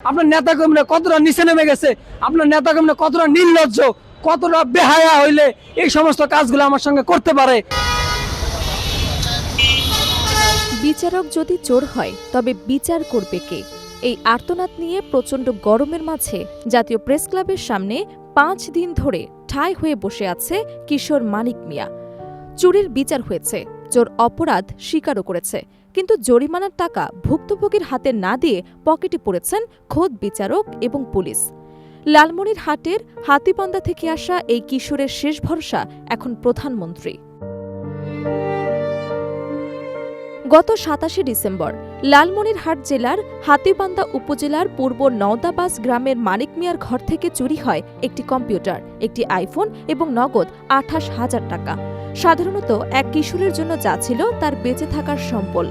আপনার নেতা কর্মীরা কতটা নিচে নেমে গেছে, আপনার নেতা কর্মীরা কতটা নির্লজ্জ, কতটা বেহায়া হইলে এই সমস্ত কাজগুলো আমার সঙ্গে করতে পারে। বিচারক যদি চোর হয় তবে বিচার করবে কে? এই আর্তনাদ নিয়ে প্রচণ্ড গরমের মাঝে জাতীয় প্রেস ক্লাবের সামনে 5 দিন ধরে ঠাঁই হয়ে বসে আছে কিশোর মানিক মিয়া। চুরির বিচার হয়েছে, চোর অপরাধ স্বীকারও করেছে, কিন্তু জরিমানার টাকা ভুক্তভোগীর হাতে না দিয়ে পকেটে পড়েছেন খোদ বিচারক এবং পুলিশ। লালমনিরহাটের হাতীবান্ধা থেকে আসা এই কিশোরের শেষ ভরসা এখন প্রধানমন্ত্রী। গত 27 ডিসেম্বর লালমনিরহাট জেলার হাতীবান্ধা উপজেলার পূর্ব নওদাবাস গ্রামের মানিক মিয়ার ঘর থেকে চুরি হয় একটি কম্পিউটার, একটি আইফোন এবং নগদ 28,000 টাকা। সাধারণত এক কিশোরের জন্য যা ছিল তার বেঁচে থাকার সম্বল।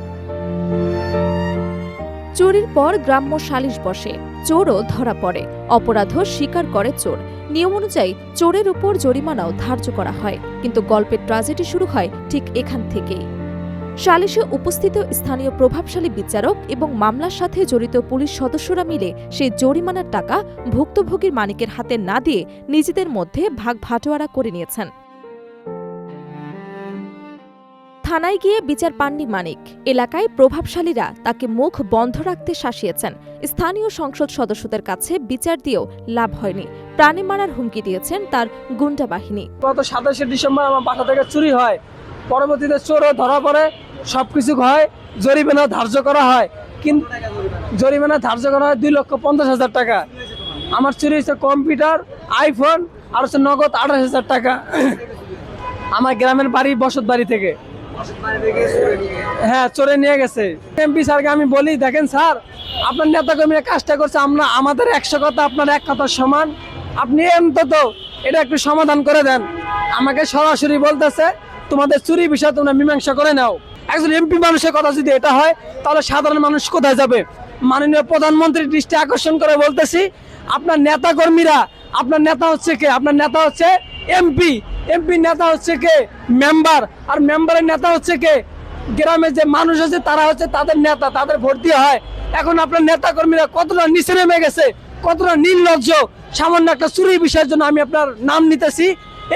চুরির পর গ্রাম্য সালিশ বসে, চোরও ধরা পড়ে, অপরাধও স্বীকার করে চোর। নিয়ম অনুযায়ী চোরের উপর জরিমানাও ধার্য করা হয়, কিন্তু গল্পের ট্র্যাজেডি শুরু হয় ঠিক এখান থেকেই। সালিশে উপস্থিত স্থানীয় প্রভাবশালী বিচারক এবং মামলার সাথে জড়িত পুলিশ সদস্যরা মিলে সেই জরিমানার টাকা ভুক্তভোগীর মানিকের হাতে না দিয়ে নিজেদের মধ্যে ভাগ ভাটোয়ারা করে নিয়েছেন। থানায় গিয়ে বিচার পাননি মানিক। এলাকায় প্রভাবশালীরা তাকে মুখ বন্ধ রাখতে শাসিয়েছেন। স্থানীয় সংসদ সদস্যদের কাছে বিচার দিয়েও লাভ হয়নি। প্রাণে মারার হুমকি দিয়েছেন তার গুন্ডা বাহিনী। গত 27 ডিসেম্বর আমার বাসা থেকে চুরি হয়, পরবর্তীতে চোরও ধরা পড়ে, সবকিছু হয়, জরিমানা ধার্য করা হয়, কিন্তু জরিমানা ধার্য করা হয় 2,50,000 টাকা। আমার চুরি হয়েছে কম্পিউটার, আইফোন আর হচ্ছে নগদ 28,000 টাকা আমার গ্রামের বাড়ি বসত বাড়ি থেকে। হ্যাঁ, চোরে নিয়ে গেছে। এমপি স্যারকে আমি বলি, দেখেন স্যার, আপনার নেতা কর্মীরা কাজটা করছে, আমরা আমাদের 100 কথা আপনার 1 কথা সমান, আপনি অন্তত এটা একটু সমাধান করে দেন। আমাকে সরাসরি বলতেছে তোমাদের চুরি বিষয় তোমরা মীমাংসা করে নাও। একজন এমপি মানুষের কথা যদি এটা হয় তাহলে সাধারণ মানুষ কোথায় যাবে? মাননীয় প্রধানমন্ত্রীর দৃষ্টি আকর্ষণ করে বলতেছি, আপনার নেতা কর্মীরা, আপনার নেতা হচ্ছে কে? আপনার নেতা হচ্ছে এমপি, এমপির নেতা হচ্ছে কে? মেম্বার, আর মেম্বারের নেতা হচ্ছে কে? গ্রামের যে মানুষ আছে তারা হচ্ছে তাদের নেতা, তাদের ভোট দিয়ে হয়। এখন আপনার নেতা কর্মীরা কতটা নিচে নেমে গেছে, কতটা নির্লজ্জ। সামান্য একটা চুরির বিষয়ের জন্য আমি আপনার নাম নিতেছি,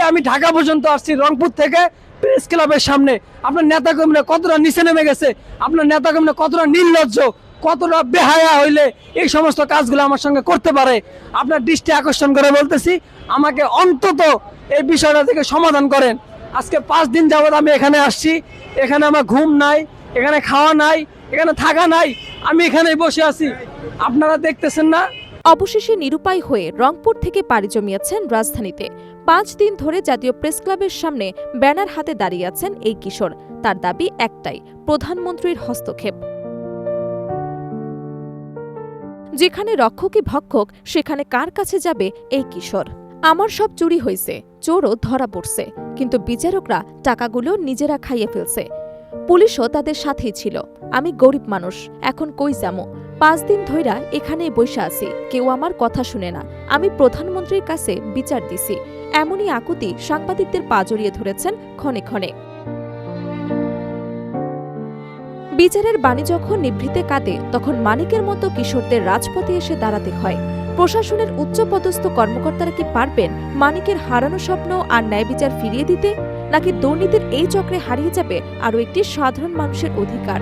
আমি ঢাকা পর্যন্ত আসছি রংপুর থেকে প্রেস ক্লাবের সামনে। আপনার নেতা কর্মীরা কতটা নিচে নেমে গেছে, আপনার নেতা কর্মীরা কতটা নির্লজ্জ, কতটা বেহায়া হইলে এই সমস্ত কাজগুলো আমার সঙ্গে করতে পারে। আপনার দৃষ্টি আকর্ষণ করে বলতেছি, আমাকে অন্তত এই বিষয়টা থেকে সমাধান করেন। আজকে 5 দিন যাবত আমি এখানে আসছি, এখানে আমার ঘুম নাই, এখানে খাওয়া নাই, এখানে থাকা নাই, আমি এখানেই বসে আছি, আপনারা দেখতেছেন না। অবশেষে নিরুপায় হয়ে রংপুর থেকে পাড়ি জমিয়েছেন রাজধানীতে। 5 দিন ধরে জাতীয় প্রেস ক্লাবের সামনে ব্যানার হাতে দাঁড়িয়ে আছেন এই কিশোর। তার দাবি একটাই, প্রধানমন্ত্রীর হস্তক্ষেপ। যেখানে রক্ষকই ভক্ষক, সেখানে কার কাছে যাবে এই কিশোর? আমার সব চুরি হয়েছে, চোরও ধরা পড়ছে, কিন্তু বিচারকরা টাকাগুলো নিজেরা খাইয়ে ফেলছে। পুলিশও তাদের সাথেই ছিল। আমি গরিব মানুষ, এখন কই যামু? 5 দিন ধইরা এখানেই বইসা আছি, কেউ আমার কথা শুনে না। আমি প্রধানমন্ত্রীর কাছে বিচার দিছি। এমনই আকুতি সাংবাদিকদের পা জড়িয়ে ধরেছেন ক্ষণে ক্ষণে। বিচারের বাণী যখন নিভৃতে কাঁদে, তখন মানিকের মতো কিশোরদের রাজপথে এসে দাঁড়াতে হয়। প্রশাসনের উচ্চপদস্থ কর্মকর্তারা কি পারবেন মানিকের হারানো স্বপ্ন আর ন্যায় বিচার ফিরিয়ে দিতে, নাকি দুর্নীতির এই চক্রে হারিয়ে যাবে আরও একটি সাধারণ মানুষের অধিকার?